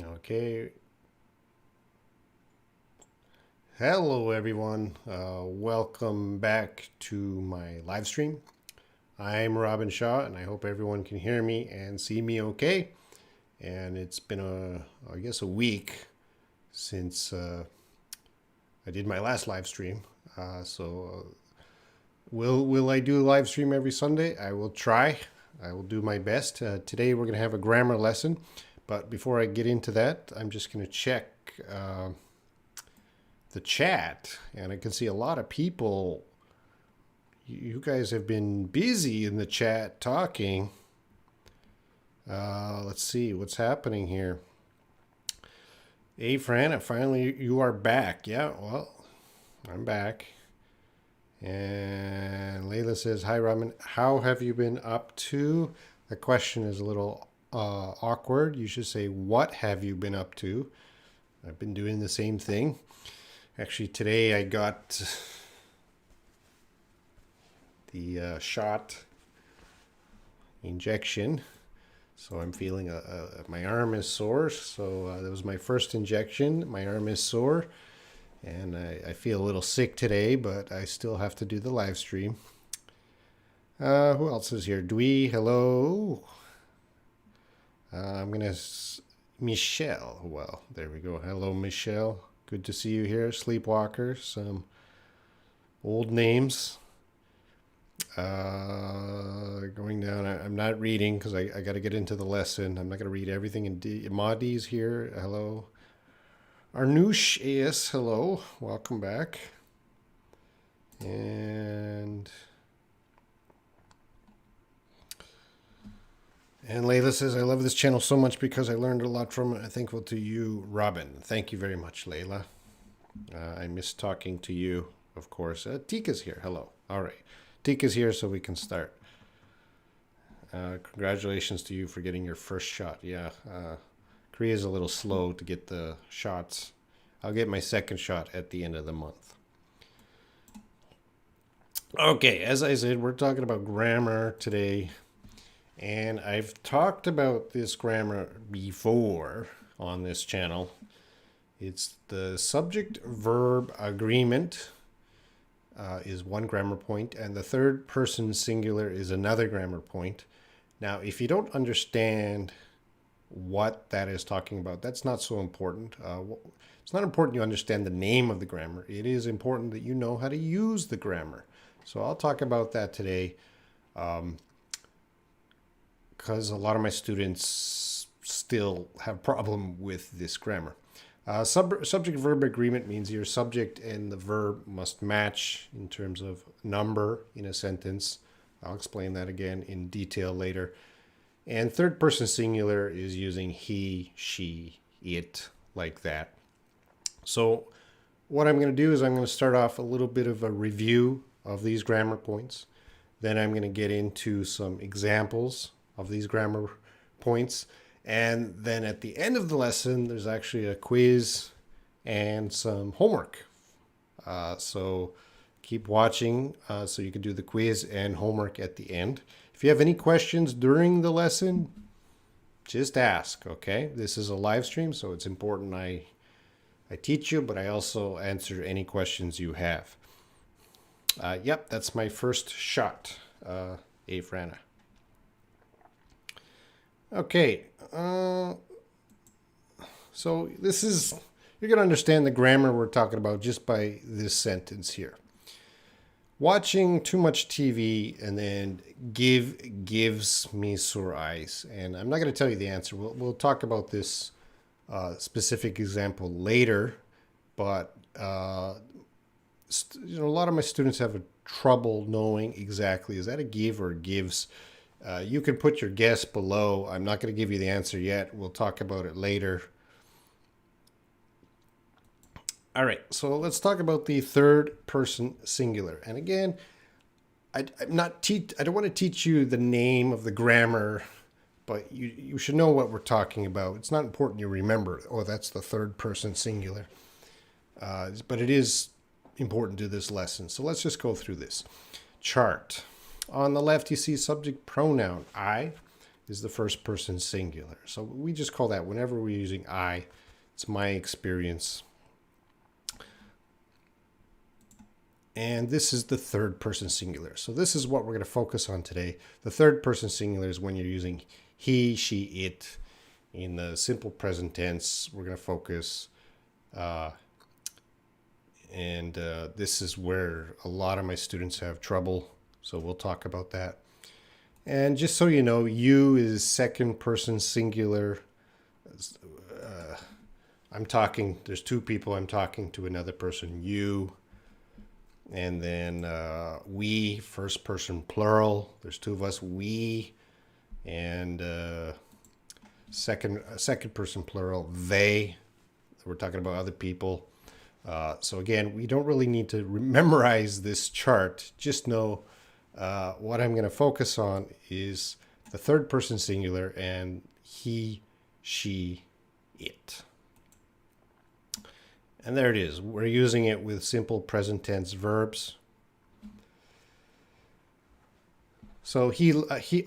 Okay. Hello, everyone. Welcome back to my live stream. I'm Robin Shaw, and I hope everyone can hear me and see me okay. And it's been I guess, a week since I did my last live stream. Will I do a live stream every Sunday? I will try. I will do my best. Today we're going to have a grammar lesson, but before I get into that, I'm just going to check the chat, and I can see a lot of people. You guys have been busy in the chat talking. Let's see what's happening here. Hey, Fran, finally you are back. Yeah, well, I'm back. And Layla says, "Hi, Raman. How have you been up to?" The question is a little awkward. You should say, "What have you been up to?" I've been doing the same thing. Actually, today I got the shot injection, so I'm feeling my arm is sore. So that was my first injection. My arm is sore, and I feel a little sick today, but I still have to do the live stream. Who else is here? Dwee, hello. I'm gonna Michelle. Well, there we go. Hello, Michelle. Good to see you here. Sleepwalker. Some old names. Going down. I'm not reading because I got to get into the lesson. I'm not going to read everything. Madi's here. Hello. Arnush is hello. Welcome back. And Layla says, "I love this channel so much because I learned a lot from it. I'm thankful to you, Robin." Thank you very much, Layla. I miss talking to you, of course. Tika's here. Hello. All right. Tika's here, so we can start. Congratulations to you for getting your first shot. Yeah. Korea's a little slow to get the shots. I'll get my second shot at the end of the month. Okay, as I said, we're talking about grammar today. And I've talked about this grammar before on this channel. It's the subject verb agreement is one grammar point, and the third person singular is another grammar point. Now, if you don't understand what that is talking about, that's not so important. It's not important you understand the name of the grammar. It is important that you know how to use the grammar. So I'll talk about that today. Because a lot of my students still have problem with this grammar. Subject-verb agreement means your subject and the verb must match in terms of number in a sentence. I'll explain that again in detail later. And third-person singular is using he, she, it, like that. So what I'm going to do is I'm going to start off a little bit of a review of these grammar points. Then I'm going to get into some examples of these grammar points. And then at the end of the lesson, there's actually a quiz and some homework. So keep watching so you can do the quiz and homework at the end. If you have any questions during the lesson, just ask, okay? This is a live stream, so it's important I teach you, but I also answer any questions you have. Yep, that's my first shot, Frana. Okay, so this is, you're going to understand the grammar we're talking about just by this sentence here. Watching too much TV and then gives me sore eyes. And I'm not going to tell you the answer. We'll talk about this specific example later, but a lot of my students have trouble knowing exactly, is that a give or gives? You can put your guess below. I'm not going to give you the answer yet. We'll talk about it later. All right, so let's talk about the third person singular. And again, I don't want to teach you the name of the grammar, but you should know what we're talking about. It's not important you remember, oh, that's the third person singular. But it is important to this lesson. So let's just go through this chart. On the left, you see subject pronoun I. is the first person singular. So we just call that whenever we're using I. It's my experience. And this is the third person singular. So this is what we're going to focus on today. The third person singular is when you're using he, she, it. In the simple present tense, we're going to focus. This is where a lot of my students have trouble. So we'll talk about that. And just so you know, you is second person singular. I'm talking, there's two people, I'm talking to another person, you. And then we, first person plural. There's two of us, we. And second person plural, they. We're talking about other people. So again, we don't really need to memorize this chart. Just know what I'm going to focus on is the third person singular and he, she, it. And there it is. We're using it with simple present tense verbs. So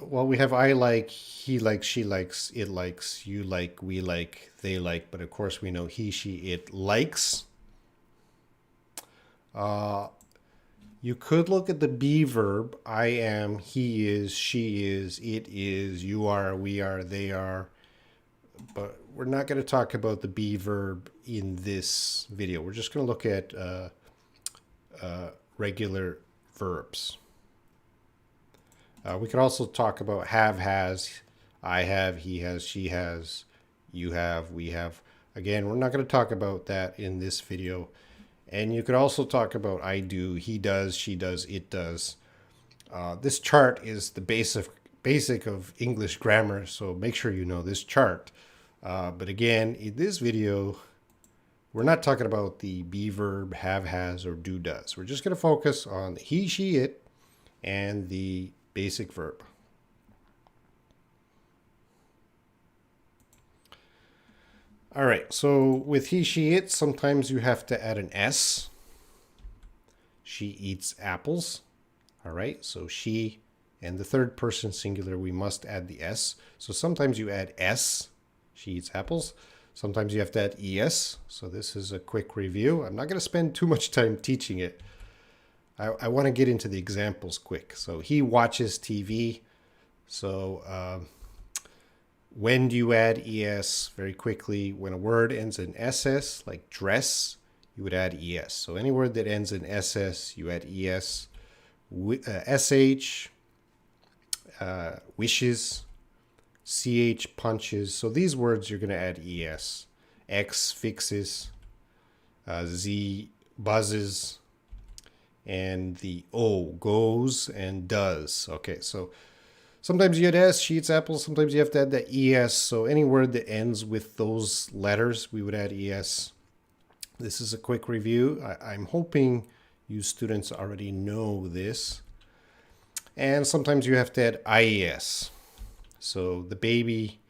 well, we have I like, he likes, she likes, it likes, you like, we like, they like. But of course, we know he, she, it likes. You could look at the be verb. I am, he is, she is, it is, you are, we are, they are. But we're not going to talk about the be verb in this video. We're just going to look at regular verbs. We could also talk about have, has, I have, he has, she has, you have, we have. Again, we're not going to talk about that in this video. And you could also talk about I do, he does, she does, it does. This chart is the basic of English grammar, so make sure you know this chart. But again, in this video, we're not talking about the be verb, have, has, or do, does. We're just going to focus on he, she, it, and the basic verb. All right, so with he, she, it, sometimes you have to add an S. She eats apples. All right, so she, and the third person singular, we must add the S. So sometimes you add S, she eats apples. Sometimes you have to add ES. So this is a quick review. I'm not going to spend too much time teaching it. I want to get into the examples quick. So he watches TV. So when do you add ES? Very quickly, when a word ends in SS, like dress, you would add ES. So any word that ends in SS, you add ES. SH, wishes, CH, punches. So these words you're going to add ES. X, fixes, Z, buzzes, and the O, goes and does. Okay, so sometimes you add S, she eats apples. Sometimes you have to add the ES. So any word that ends with those letters, we would add ES. This is a quick review. I'm hoping you students already know this. And sometimes you have to add IES. So the baby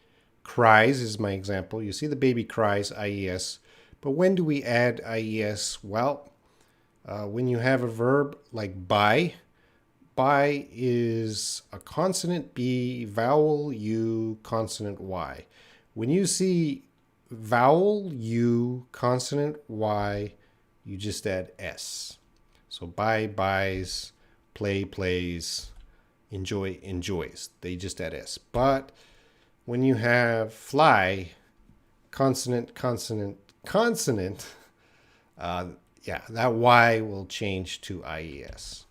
cries is my example. You see the baby cries, IES. But when do we add IES? Well, when you have a verb like buy is a consonant B, vowel U, consonant Y. When you see vowel U, consonant Y, you just add S. So buy, buys, play, plays, enjoy, enjoys. They just add S. But when you have fly, consonant, consonant, consonant, that Y will change to IES.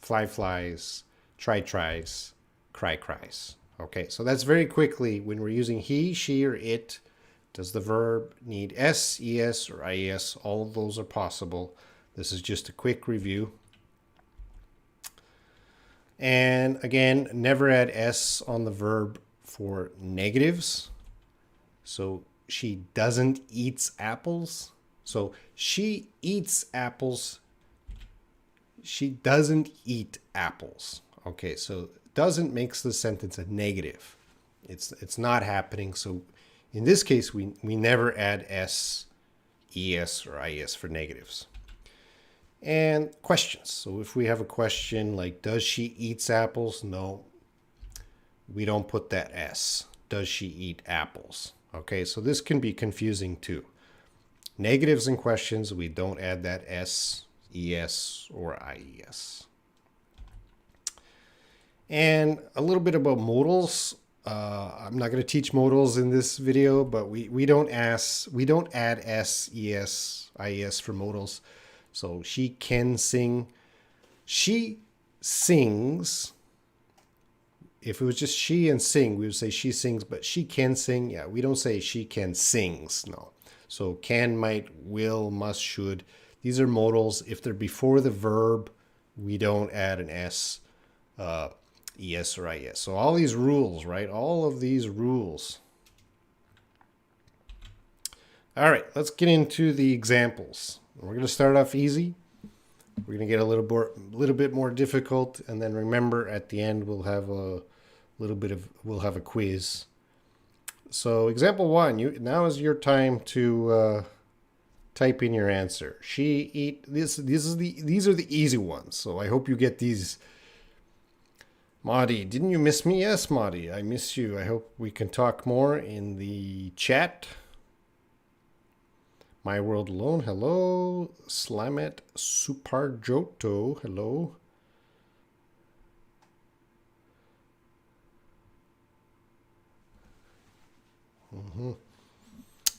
Fly, flies, try, tries, cry, cries. Okay, so that's very quickly when we're using he, she, or it. Does the verb need S, ES, or IES? All of those are possible. This is just a quick review. And again, never add S on the verb for negatives. So she doesn't eat apples. So she eats apples. She doesn't eat apples. Okay, so doesn't makes the sentence a negative. It's not happening. So in this case, we never add S, ES, or IS for negatives. And questions. So if we have a question like, does she eat apples? No. we don't put that S. Does she eat apples? Okay, so this can be confusing too. Negatives and questions, we don't add that S, ES, or IES. And a little bit about modals. I'm not going to teach modals in this video, but we don't add S, ES, IES for modals. So she can sing. She sings. If it was just she and sing, we would say she sings, but she can sing. Yeah, we don't say she can sings. No. So can, might, will, must, should. These are modals. If they're before the verb, we don't add an S, ES, or IS. So all these rules, right? All of these rules. All right, let's get into the examples. We're going to start off easy. We're going to get a little bit more difficult, and then remember at the end we'll have a quiz. So example 1, now is your time to type in your answer. She eat this. These are the easy ones. So I hope you get these. Madi, didn't you miss me? Yes, Madi, I miss you. I hope we can talk more in the chat. My World Alone, hello. Slamet Suparjoto, hello.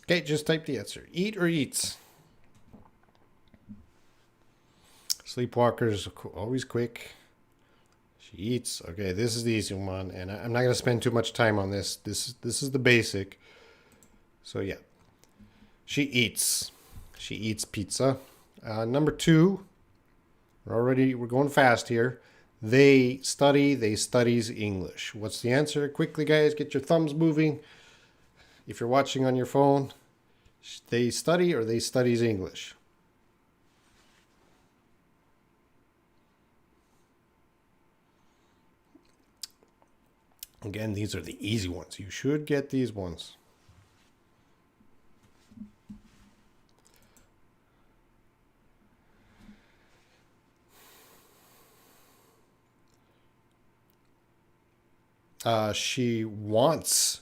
Okay, just type the answer. Eat or eats? Sleepwalkers, always quick. She eats. Okay, this is the easy one, and I'm not going to spend too much time on this. This is the basic. So yeah, she eats. She eats pizza. Number 2, we're going fast here. They study. They studies English. What's the answer? Quickly, guys, get your thumbs moving. If you're watching on your phone, they study or they studies English. Again, these are the easy ones. You should get these ones. She wants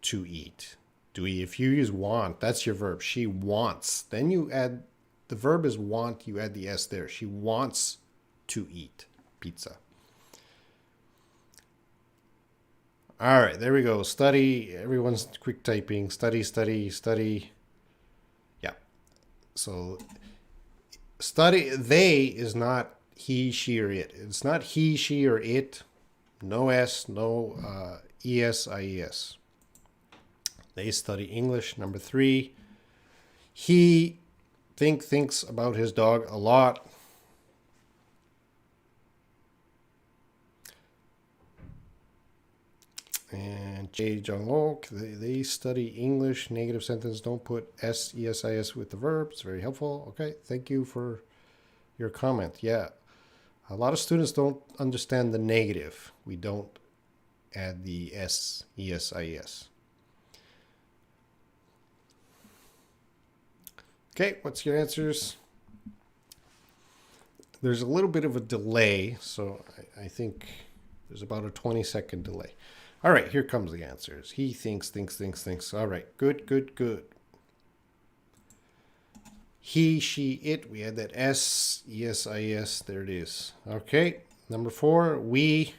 to eat. If you use want, that's your verb. She wants. Then you add, the verb is want, you add the S there. She wants to eat pizza. All right, there we go. Study. Everyone's quick typing. Study, study, study. Yeah. So study, they is not he, she, or it. It's not he, she, or it. No S, no ES, IES. They study English. Number 3, he thinks about his dog a lot. And J. Jong-ok, they study English. Negative sentence, don't put S, ES, IS with the verb. It's very helpful. Okay, thank you for your comment. Yeah, a lot of students don't understand the negative. We don't add the S, ES, IS. Okay, what's your answers? There's a little bit of a delay, so I think there's about a 20-second delay. All right, here comes the answers. He thinks. All right, good. He, she, it. We had that S, ES, IS. There it is. Okay, number 4, we.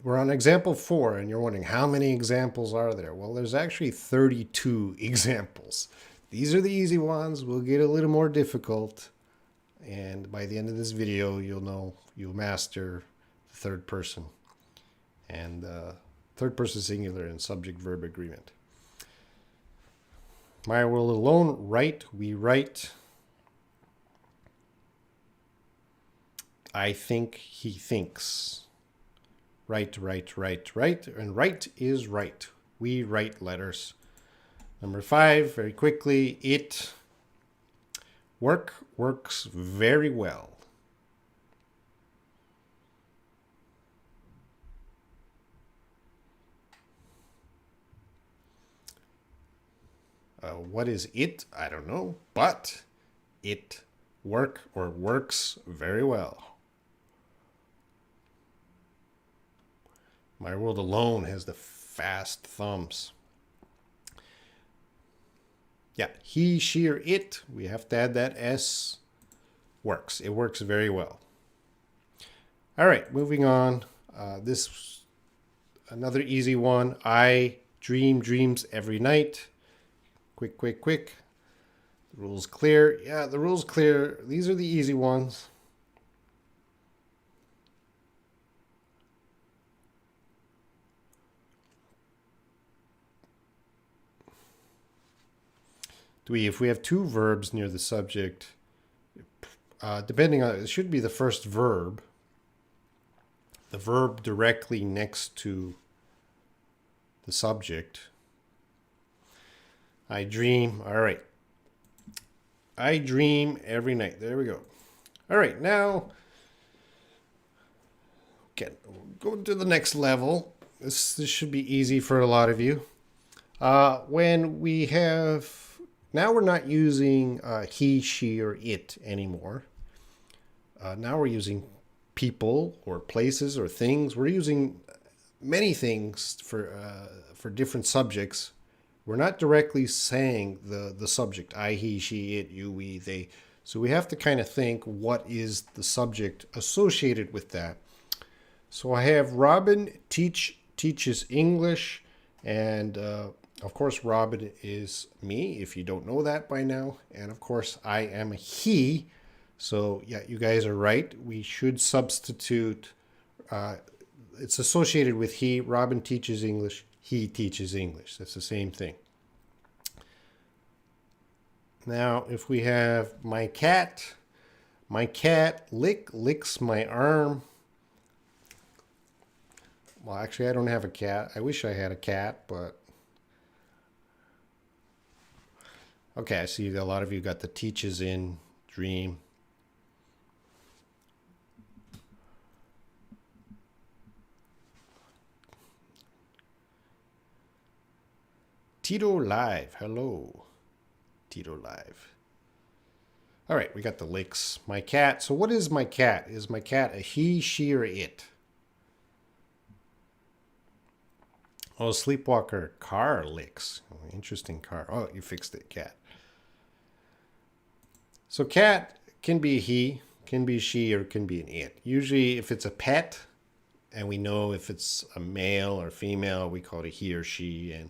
We're on example 4, and you're wondering, how many examples are there? Well, there's actually 32 examples. These are the easy ones. We'll get a little more difficult. And by the end of this video, you'll master the third person. And third person singular and subject-verb agreement. My World Alone, write, we write. I think, he thinks. Write, and write is write. We write letters. Number 5, very quickly, it works very well. What is it? I don't know, but it works very well. My world alone has the fast thumbs. Yeah, he, she, or it. We have to add that S. Works. It works very well. All right, moving on. This another easy one. I dream dreams every night. Quick, quick, quick. The rule's clear. Yeah, the rule's clear. These are the easy ones. If we have two verbs near the subject, depending on, it should be the first verb. The verb directly next to the subject. I dream. All right. I dream every night. There we go. All right. Now, go to the next level. This should be easy for a lot of you. When we have, now we're not using he, she, or it anymore. Now we're using people or places or things. We're using many things for different subjects. We're not directly saying the subject, I, he, she, it, you, we, they. So we have to kind of think what is the subject associated with that. So I have Robin teaches English, and of course Robin is me, if you don't know that by now. And of course I am a he. So yeah, you guys are right. We should substitute. It's associated with he. Robin teaches English. He teaches English. That's the same thing. Now, if we have my cat licks my arm. Well, actually, I don't have a cat. I wish I had a cat, but okay. I see a lot of you got the teaches in dream. Tito Live. Hello. Tito Live. All right, we got the licks. My cat. So what is my cat? Is my cat a he, she, or it? Oh, sleepwalker. Car licks. Oh, interesting car. Oh, you fixed it, cat. So cat can be he, can be she, or can be an it. Usually if it's a pet, and we know if it's a male or female, we call it a he or she. And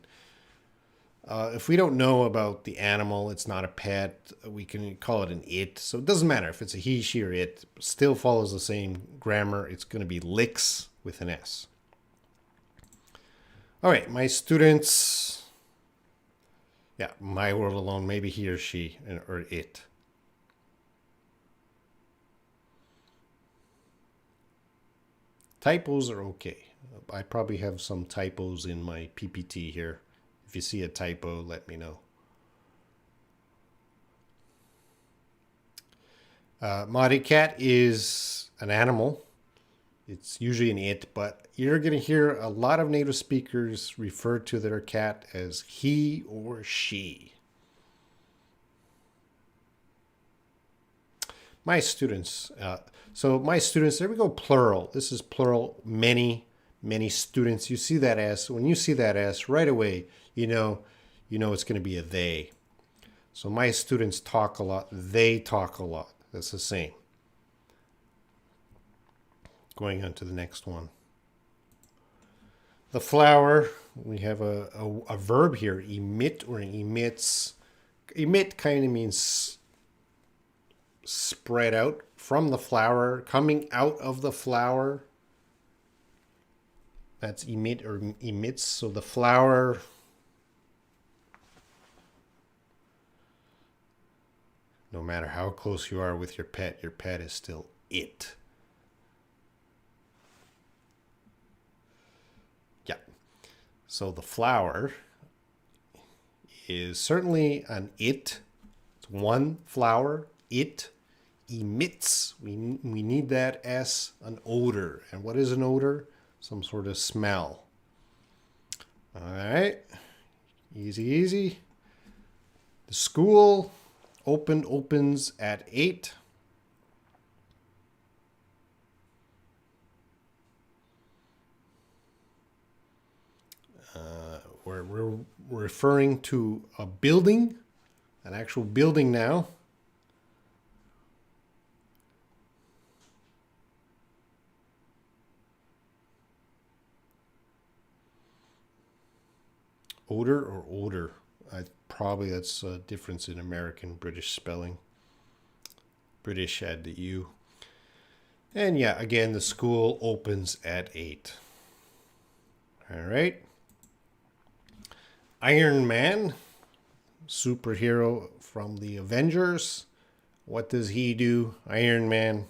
if we don't know about the animal, it's not a pet, we can call it an it. So it doesn't matter if it's a he, she, or it. Still follows the same grammar. It's going to be licks with an S. All right, my students. Yeah, my world alone, maybe he or she or it. Typos are okay. I probably have some typos in my PPT here. If you see a typo, let me know. Marty cat is an animal. It's usually an it, but you're going to hear a lot of native speakers refer to their cat as he or she. My students. So my students, there we go, plural. This is plural, many, many students. You see that S. When you see that S, right away, you know it's going to be a they. So my students talk a lot. They talk a lot. That's the same. Going on to the next one. The flower, we have a verb here, emit or emits. Emit kind of means spread out from the flower, coming out of the flower. That's emit or emits. So the flower, no matter how close you are with your pet is still it. Yeah. So the flower is certainly an it. It's one flower. It emits. We need that S, an odor. And what is an odor? Some sort of smell. All right. Easy, easy. The school opens at 8. We're referring to a building, an actual building now. Odor or odor? Probably that's a difference in American British spelling. British had the U. And yeah, again, the school opens at 8. All right. Iron Man, superhero from the Avengers. What does he do? Iron Man.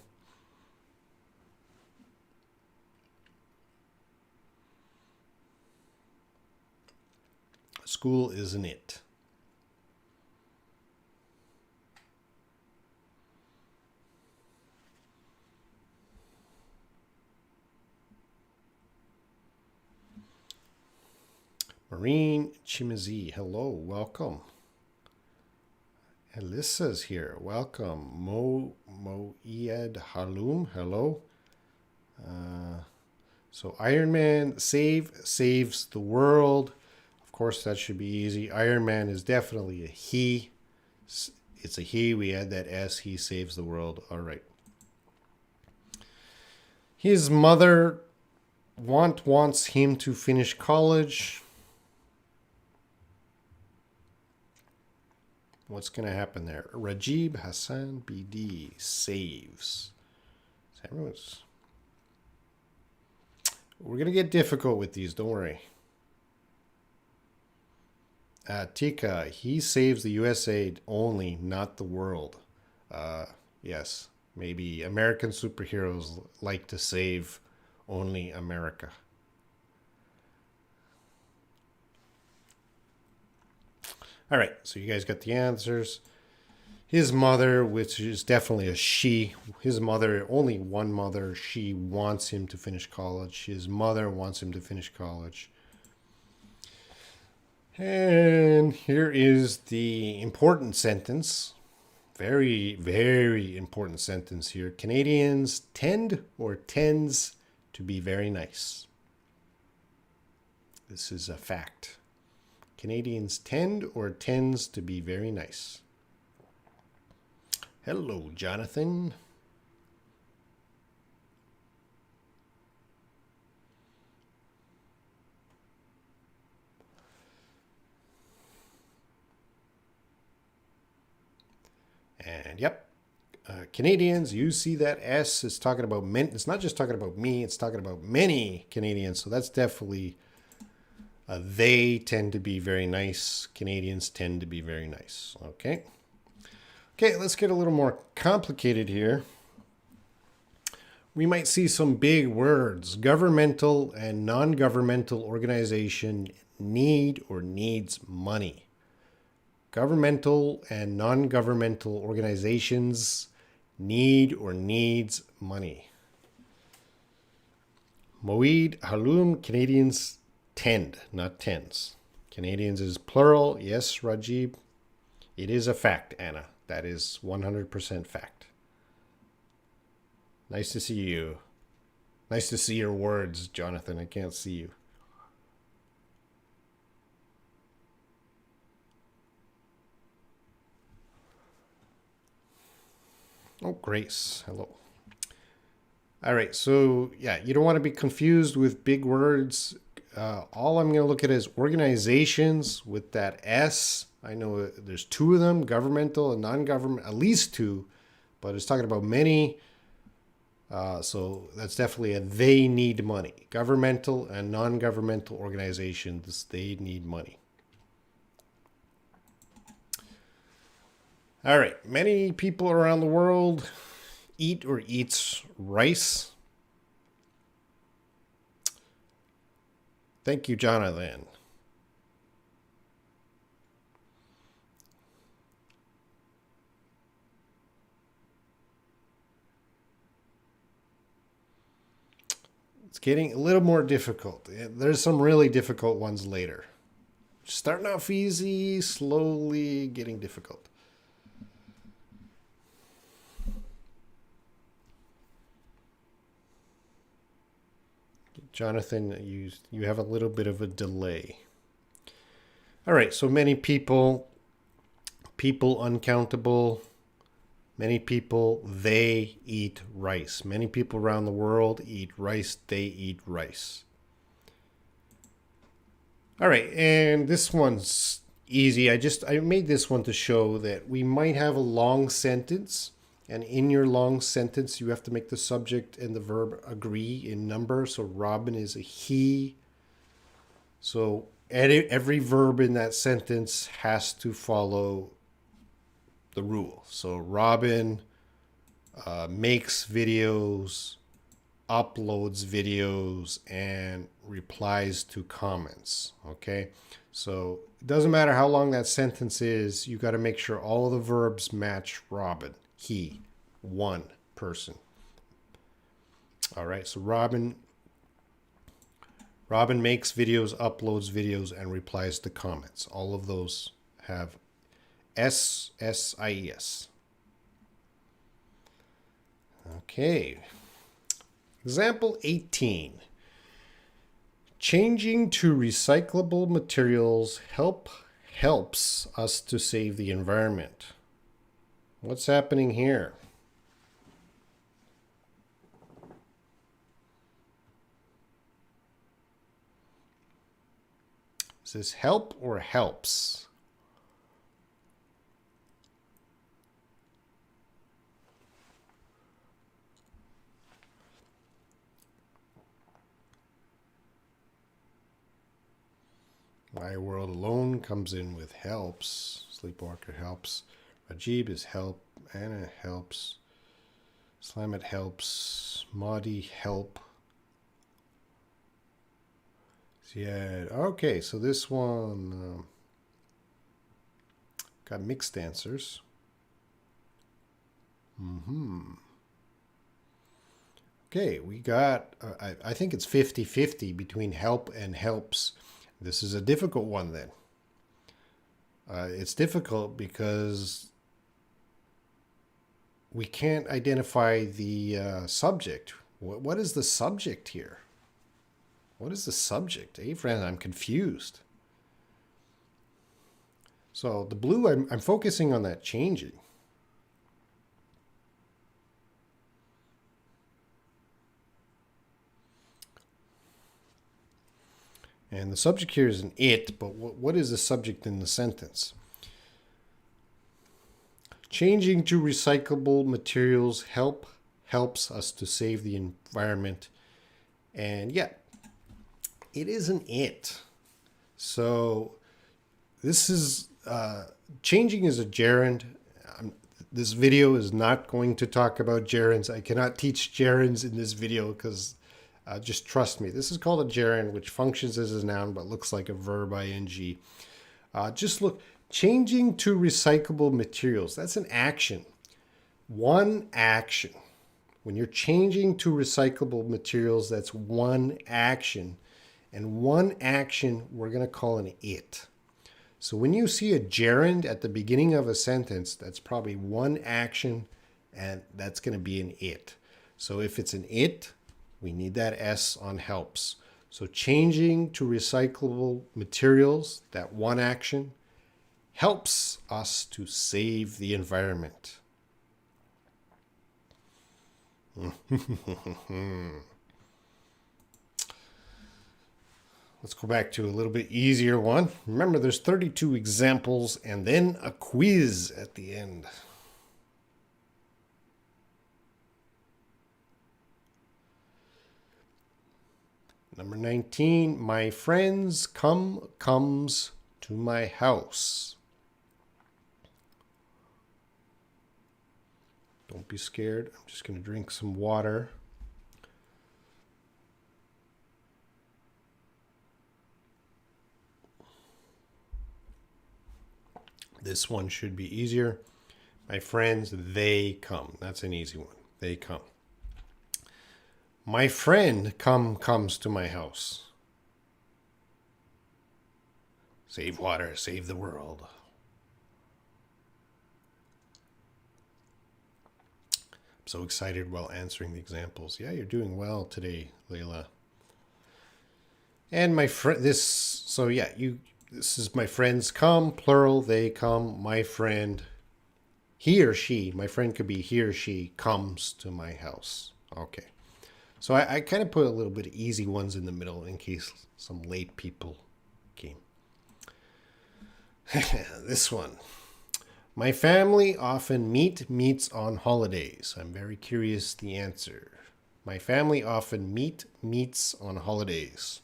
School isn't it. Marine Chimizi, hello, welcome. Alyssa's here, welcome. Moed Halum, hello. So Iron Man saves the world. Of course, that should be easy. Iron Man is definitely a he. It's a he. We add that S. He saves the world. All right. His mother wants him to finish college. What's going to happen there? Rajib Hassan BD saves. We're going to get difficult with these. Don't worry. Tika, he saves the USA only, not the world. Yes, maybe American superheroes like to save only America. All right, so you guys got the answers. His mother, which is definitely a she. His mother, only one mother, she wants him to finish college. His mother wants him to finish college. And here is the important sentence. Very, very important sentence here. Canadians tend or tends to be very nice. This is a fact. Canadians tend or tends to be very nice. Hello, Jonathan. And yep, Canadians, you see that S is talking about men. It's not just talking about me, it's talking about many Canadians. So that's definitely they tend to be very nice. Canadians tend to be very nice. Okay. Okay, let's get a little more complicated here. We might see some big words. Governmental and non-governmental organization need or needs money. Governmental and non-governmental organizations need or needs money. Moed Halum, Canadians tend, not tends. Canadians is plural. Yes, Rajib. It is a fact, Anna. That is 100% fact. Nice to see you. Nice to see your words, Jonathan. I can't see you. Oh, Grace. Hello. All right. So, yeah, you don't want to be confused with big words. All I'm going to look at is organizations with that S. I know there's two of them, governmental and non-government, at least two, but it's talking about many. So that's definitely a they need money. Governmental and non-governmental organizations, they need money. All right. Many people around the world eat or eats rice. Thank you, Jonathan. It's getting a little more difficult. There's some really difficult ones later. Starting off easy, slowly getting difficult. Jonathan, you have a little bit of a delay. All right, so many people, uncountable. Many people, they eat rice. Many people around the world eat rice. They eat rice. All right, and this one's easy. I made this one to show that we might have a long sentence, and in your long sentence, you have to make the subject and the verb agree in number. So Robin is a he. So every verb in that sentence has to follow the rule. So Robin makes videos, uploads videos, and replies to comments. Okay, so it doesn't matter how long that sentence is, you got to make sure all of the verbs match Robin. He, one person. All right, so Robin makes videos, uploads videos, and replies to comments. All of those have SSIES. Okay. Example 18. Changing to recyclable materials helps us to save the environment. What's happening here? Is this help or helps? My World Alone comes in with helps. Sleepwalker helps. Rajib is help. Anna helps. Slamet helps. Madi help. Ziad. Okay, so this one got mixed answers. Okay, we got, I think it's 50-50 between help and helps. This is a difficult one then. It's difficult because we can't identify the subject. What is the subject here? What is the subject? Hey, friend, I'm confused. So the blue, I'm focusing on that changing. And the subject here is an it, but what is the subject in the sentence? Changing to recyclable materials helps us to save the environment. And yeah, it is an it. So this is, changing is a gerund. This video is not going to talk about gerunds. I cannot teach gerunds in this video because just trust me. This is called a gerund, which functions as a noun but looks like a verb ing. Just look, changing to recyclable materials. That's an action. One action. When you're changing to recyclable materials, that's one action. And one action we're going to call an it. So when you see a gerund at the beginning of a sentence, that's probably one action, and that's going to be an it. So if it's an it, we need that S on helps. So changing to recyclable materials, that one action, helps us to save the environment. Let's go back to a little bit easier one. Remember, there's 32 examples and then a quiz at the end. Number 19, my friends comes to my house. Don't be scared. I'm just going to drink some water. This one should be easier. My friends, they come. That's an easy one. They come. My friend comes to my house. Save water, save the world. I'm so excited while answering the examples. Yeah, you're doing well today, Layla. And my friend, so yeah, this is my friends come, plural, they come, my friend, he or she, my friend could be he or she comes to my house. Okay. So I kind of put a little bit of easy ones in the middle in case some late people came. This one. My family often meets on holidays. I'm very curious the answer. My family often meets on holidays.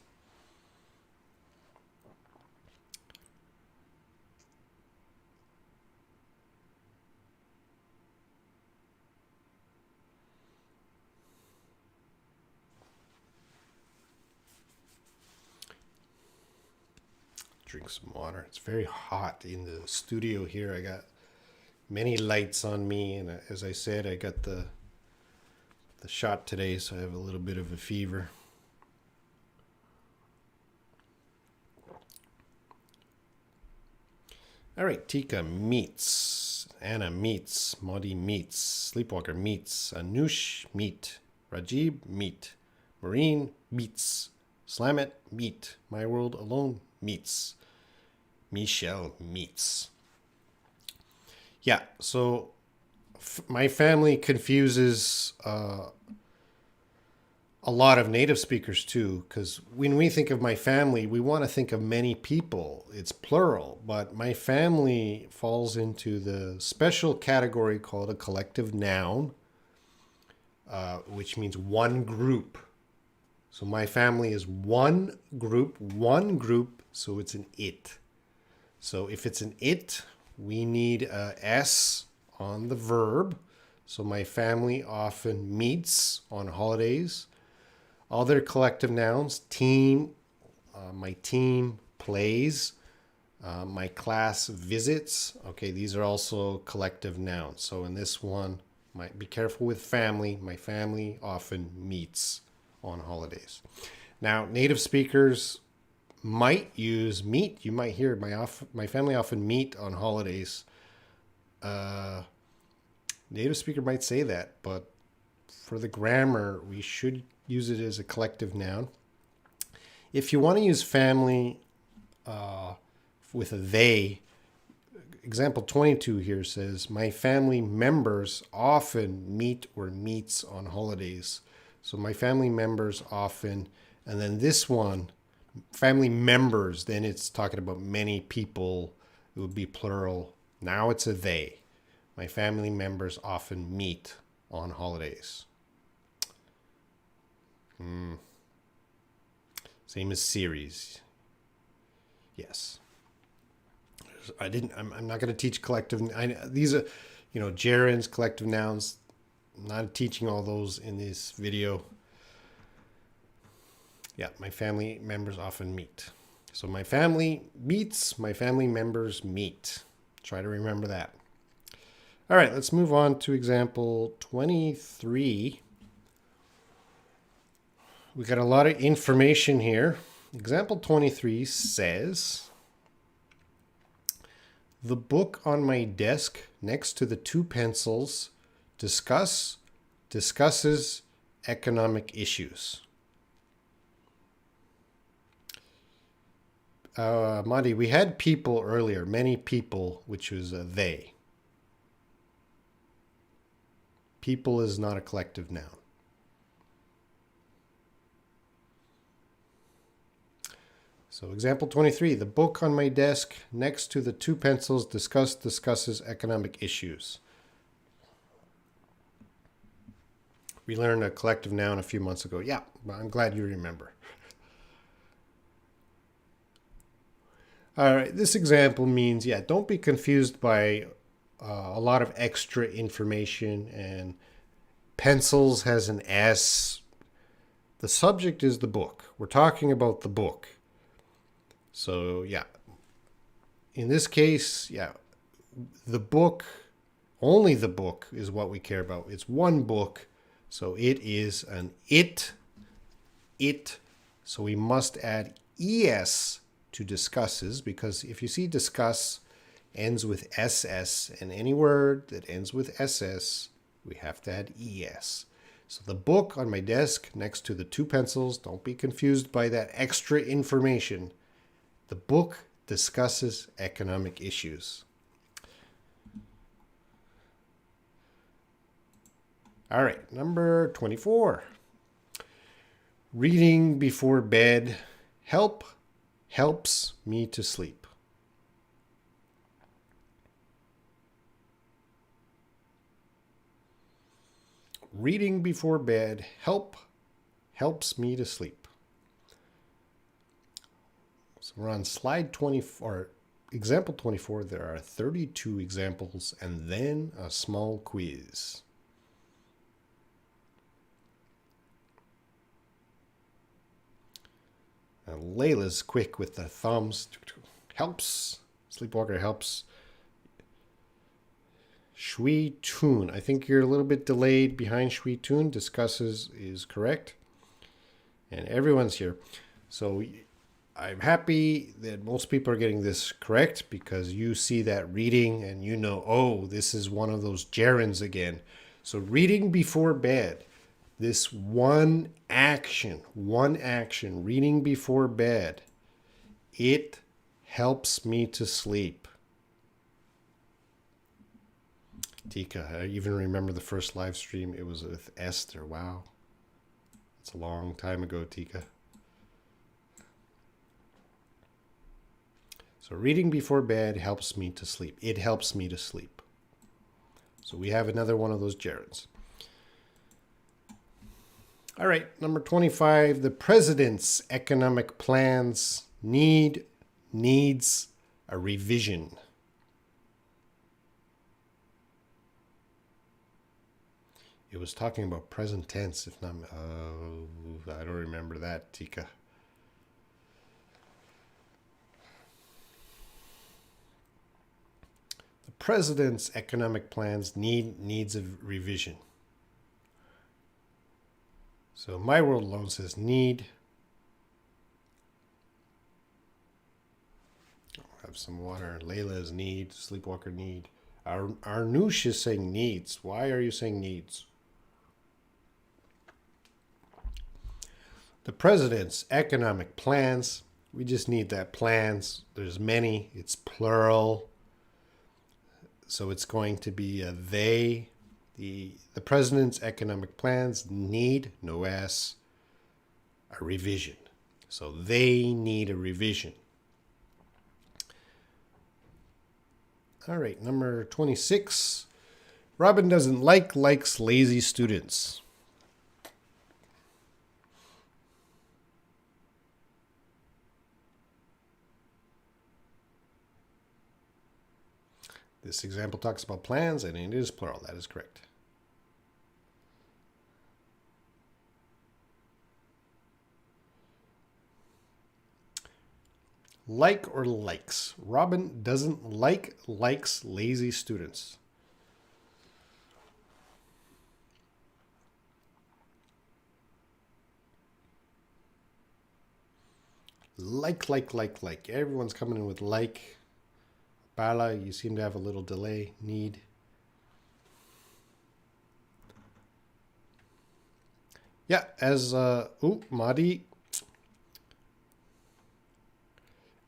Drink some water. It's very hot in the studio here. I got many lights on me, and as I said, I got the shot today, so I have a little bit of a fever. All right, Tika meets, Anna meets, Modi meets, Sleepwalker meets, Anush meet, Rajib meet, Marine meets, Slamit meet, My World Alone meets, Michelle meets. Yeah, so my family confuses a lot of native speakers too, because when we think of my family, we want to think of many people. It's plural, but my family falls into the special category called a collective noun, which means one group. So my family is one group, so it's an it. So if it's an it, we need a S on the verb. So my family often meets on holidays. Other collective nouns, team, my team plays, my class visits. Okay, these are also collective nouns. So in this one, be careful with family. My family often meets on holidays. Now, native speakers might use meet. You might hear my family often meet on holidays. Native speaker might say that, but for the grammar, we should use it as a collective noun. If you want to use family with a they, example 22 here says, my family members often meet or meets on holidays. So my family members often, and then this one, family members, then it's talking about many people. It would be plural. Now it's a they. My family members often meet on holidays. Same as series. Yes. I'm not going to teach collective. These are, gerunds, collective nouns. I'm not teaching all those in this video. Yeah, my family members often meet. So my family meets, my family members meet. Try to remember that. All right, let's move on to example 23. We got a lot of information here. Example 23 says, the book on my desk next to the two pencils discusses economic issues. Madi, we had people earlier, many people, which was a they. People is not a collective noun. So example 23, the book on my desk next to the two pencils discusses economic issues. We learned a collective noun a few months ago. Yeah, I'm glad you remember. All right, this example means, don't be confused by a lot of extra information, and pencils has an S. The subject is the book. We're talking about the book. So, in this case, the book, only the book is what we care about. It's one book, so it is an it. So we must add ES to discusses, because if you see discuss ends with SS, and any word that ends with SS, we have to add ES. So the book on my desk next to the 2 pencils, don't be confused by that extra information. The book discusses economic issues. All right, number 24. Reading before bed helps me to sleep. Reading before bed helps me to sleep. So we're on slide 24, example 24. There are 32 examples and then a small quiz. And Layla's quick with the thumbs. Helps. Sleepwalker helps. Shui Tun. I think you're a little bit delayed behind Shui Tun. Discusses is correct. And everyone's here. So I'm happy that most people are getting this correct because you see that reading and you know, oh, this is one of those gerunds again. So reading before bed. This one action, reading before bed, it helps me to sleep. Tika, I even remember the first live stream. It was with Esther. Wow. It's a long time ago, Tika. So reading before bed helps me to sleep. It helps me to sleep. So we have another one of those gerunds. All right, number 25, the president's economic plans needs a revision. It was talking about present tense, if not, I don't remember that, Tika. The president's economic plans needs a revision. So My World Alone says need. I'll have some water. Layla's need. Sleepwalker need. Arnoush is saying needs. Why are you saying needs? The president's economic plans. We just need that plans. There's many. It's plural. So it's going to be a they. The president's economic plans need, no S, a revision. So they need a revision. All right, number 26. Robin doesn't likes lazy students. This example talks about plans and it is plural. That is correct. Like or likes. Robin doesn't likes lazy students. Like. Everyone's coming in with like. Bala, you seem to have a little delay. Need. Yeah, as Madi.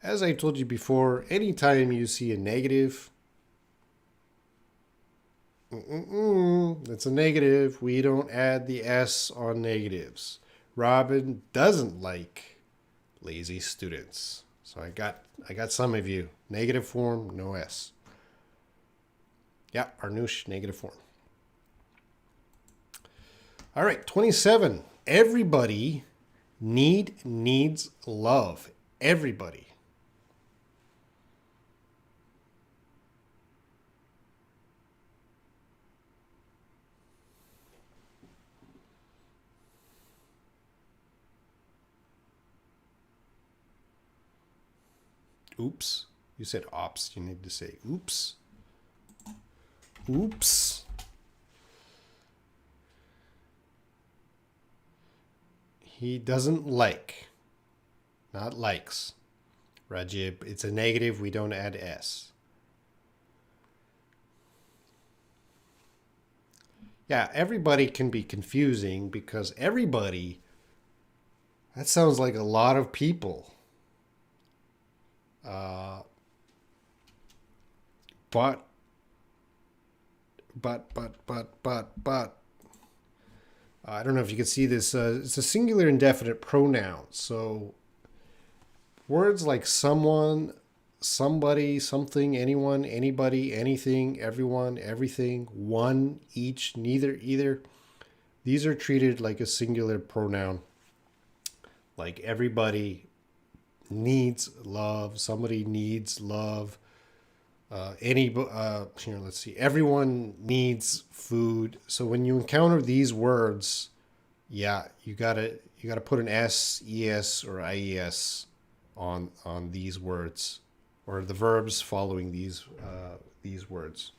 As I told you before, anytime you see a negative, it's a negative. We don't add the S on negatives. Robin doesn't like lazy students. So I got some of you. Negative form, no S. Yeah, Arnoush, negative form. All right, 27. Everybody needs love. Everybody. Oops. You said ops. You need to say oops. Oops. He doesn't like. Not likes. Rajib, it's a negative. We don't add S. Yeah, everybody can be confusing because everybody, that sounds like a lot of people. Uh, but, but. I don't know if you can see this. It's a singular indefinite pronoun. So words like someone, somebody, something, anyone, anybody, anything, everyone, everything, one, each, neither, either. These are treated like a singular pronoun. Like everybody needs love. Somebody needs love. Here, let's see. Everyone needs food. So when you encounter these words, yeah, you gotta put an s, es, or ies on these words, or the verbs following these words.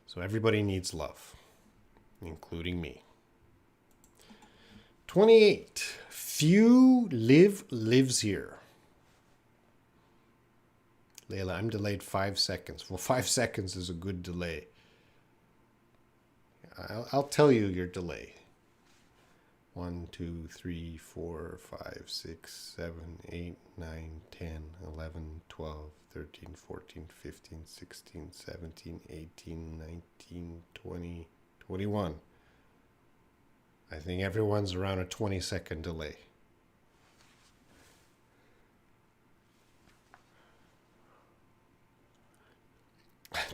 So everybody needs love, including me. 28. Few lives here. Layla, I'm delayed 5 seconds. Well, 5 seconds is a good delay. I'll tell you your delay. 1, 2, 3, 4, 5, 6, 7, 8, 9, 10, 11, 12, 13, 14, 15, 16, 17, 18, 19, 20, 21. I think everyone's around a 20-second delay.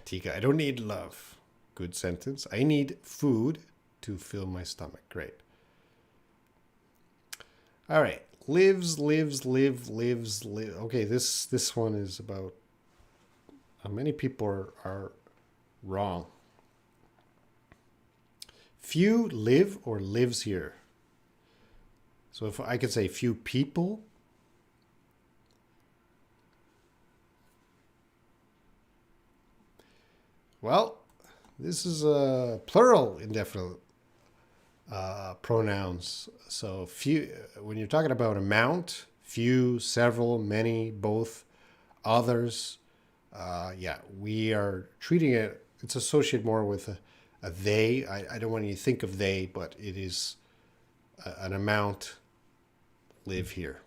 Tika, I don't need love. Good sentence. I need food to fill my stomach. Great. All right. Lives. Okay, this one is about many people are wrong. Few live or lives here. So if I could say few people, well, this is a plural indefinite pronouns. So few, when you're talking about amount, few, several, many, both, others, yeah, we are treating it, it's associated more with a they. I don't want you to think of they, but it is an amount live here.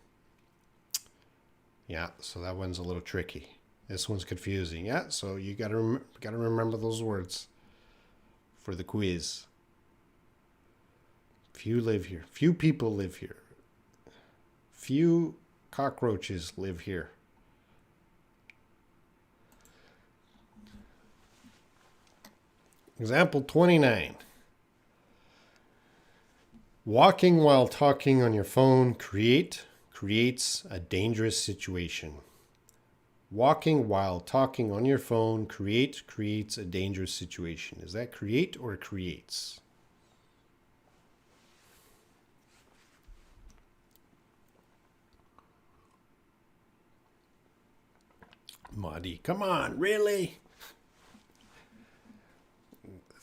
Yeah, so that one's a little tricky. This one's confusing. Yeah, so you gotta remember those words for the quiz. Few live here. Few people live here. Few cockroaches live here. Example 29. Walking while talking on your phone creates a dangerous situation. Walking while talking on your phone creates a dangerous situation. Is that create or creates? Muddy, come on, really?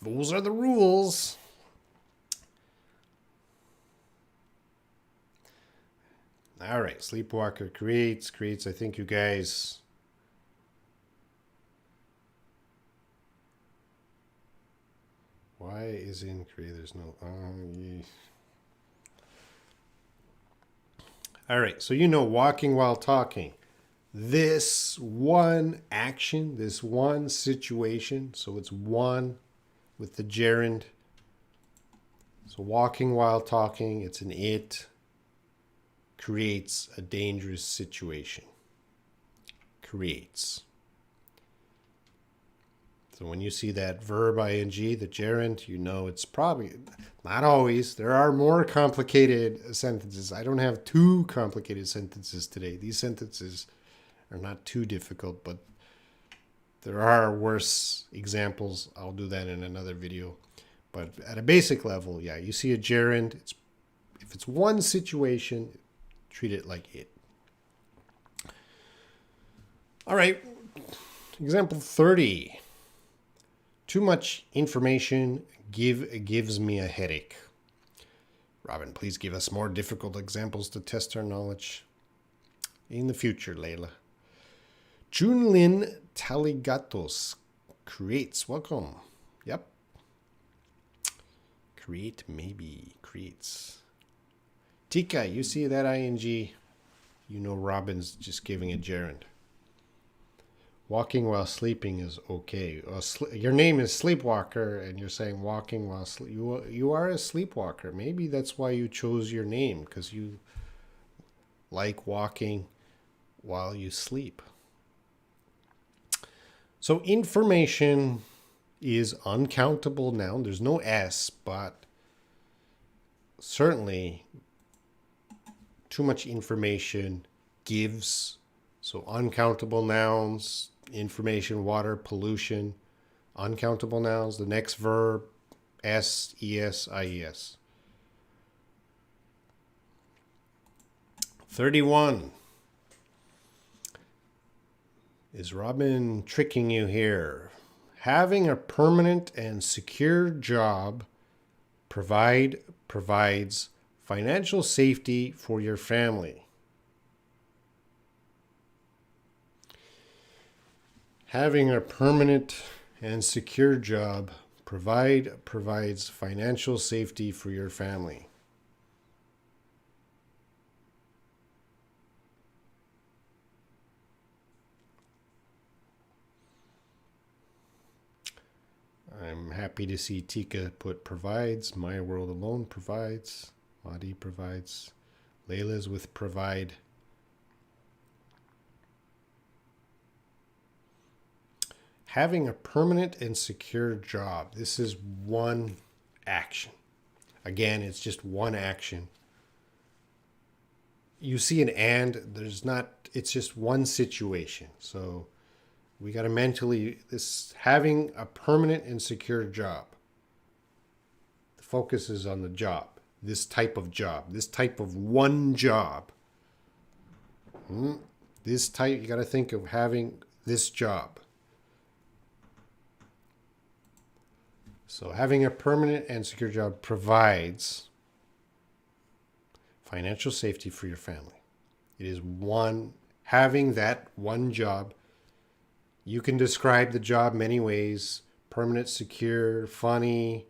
Those are the rules. All right, sleepwalker creates. I think you guys. Why is in create? There's no. All right, so you know walking while talking. This one action, this one situation. So it's one with the gerund. So walking while talking, it's an it. Creates a dangerous situation. Creates. So when you see that verb ing, the gerund, you know it's probably, not always, there are more complicated sentences. I don't have too complicated sentences today. These sentences are not too difficult, but there are worse examples. I'll do that in another video. But at a basic level, yeah, you see a gerund. If it's one situation, treat it like it. All right, example 30. Too much information gives me a headache. Robin, please give us more difficult examples to test our knowledge in the future, Layla. Junlin Taligatos creates. Welcome. Yep. Create, maybe. Creates. Tika, you see that ing? You know Robin's just giving a gerund. Walking while sleeping is okay. Your name is Sleepwalker, and you're saying walking while sleep. You are a sleepwalker. Maybe that's why you chose your name, because you like walking while you sleep. So information is uncountable noun. There's no S, but certainly too much information gives. So uncountable nouns, information, water, pollution, uncountable nouns. The next verb, S, ES, IES. 31. Is Robin tricking you here? Having a permanent and secure job provides financial safety for your family. Having a permanent and secure job provides financial safety for your family. I'm happy to see Tika put provides. My World Alone provides. Madi provides. Layla's with provide. Having a permanent and secure job. This is one action. Again, it's just one action. You see an and, there's not, it's just one situation. So we got to mentally, this having a permanent and secure job. The focus is on the job. This type of job. This type of one job. This type, you got to think of having this job. So having a permanent and secure job provides financial safety for your family. It is having that one job. You can describe the job many ways. Permanent, secure, funny,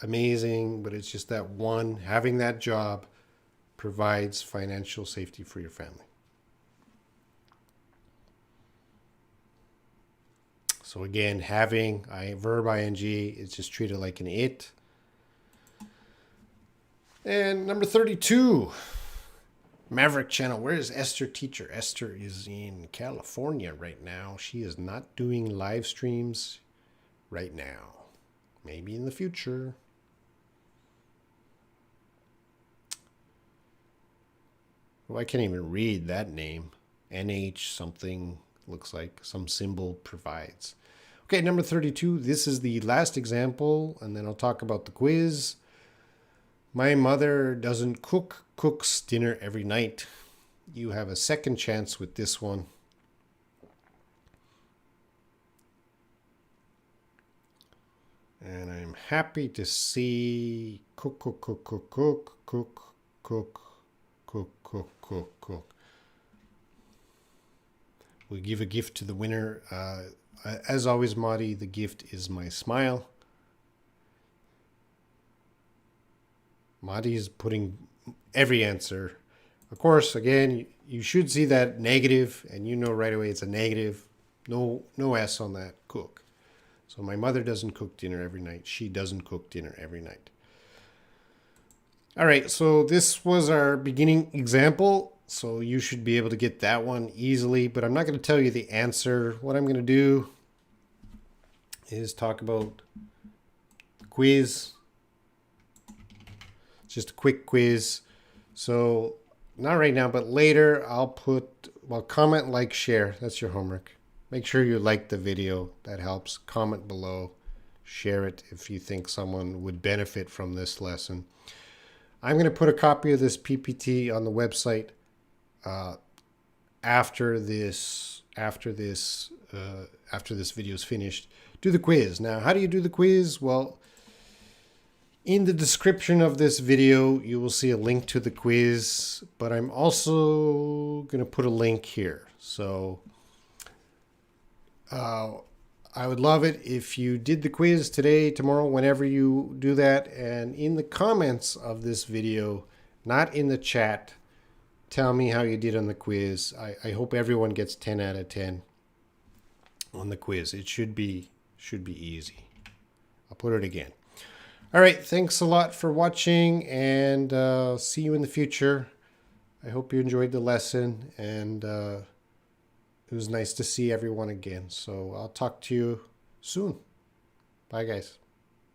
amazing, but it's just that one. Having that job provides financial safety for your family. So again, having, verb ing, is just treated like an it. And number 32. Maverick Channel. Where is Esther teacher? Esther is in California right now. She is not doing live streams right now. Maybe in the future. Well, I can't even read that name. NH something, looks like some symbol provides. Okay, number 32. This is the last example, and then I'll talk about the quiz. My mother doesn't cooks dinner every night. You have a second chance with this one. And I'm happy to see cook. We'll give a gift to the winner. As always, Madi, the gift is my smile. Madi is putting every answer. Of course, again, you should see that negative, and you know right away it's a negative. No S on that, cook. So my mother doesn't cook dinner every night. She doesn't cook dinner every night. All right, so this was our beginning example. So you should be able to get that one easily, but I'm not going to tell you the answer. What I'm going to do is talk about the quiz. Just a quick quiz. So not right now, but later I'll comment, like, share. That's your homework. Make sure you like the video. That helps. Comment below. Share it if you think someone would benefit from this lesson. I'm going to put a copy of this PPT on the website after this video is finished. Do the quiz. Now, how do you do the quiz? Well, in the description of this video, you will see a link to the quiz, but I'm also going to put a link here. So I would love it if you did the quiz today, tomorrow, whenever you do that. And in the comments of this video, not in the chat, tell me how you did on the quiz. I hope everyone gets 10 out of 10 on the quiz. It should be easy. I'll put it again. All right. Thanks a lot for watching, and see you in the future. I hope you enjoyed the lesson, and it was nice to see everyone again. So I'll talk to you soon. Bye, guys.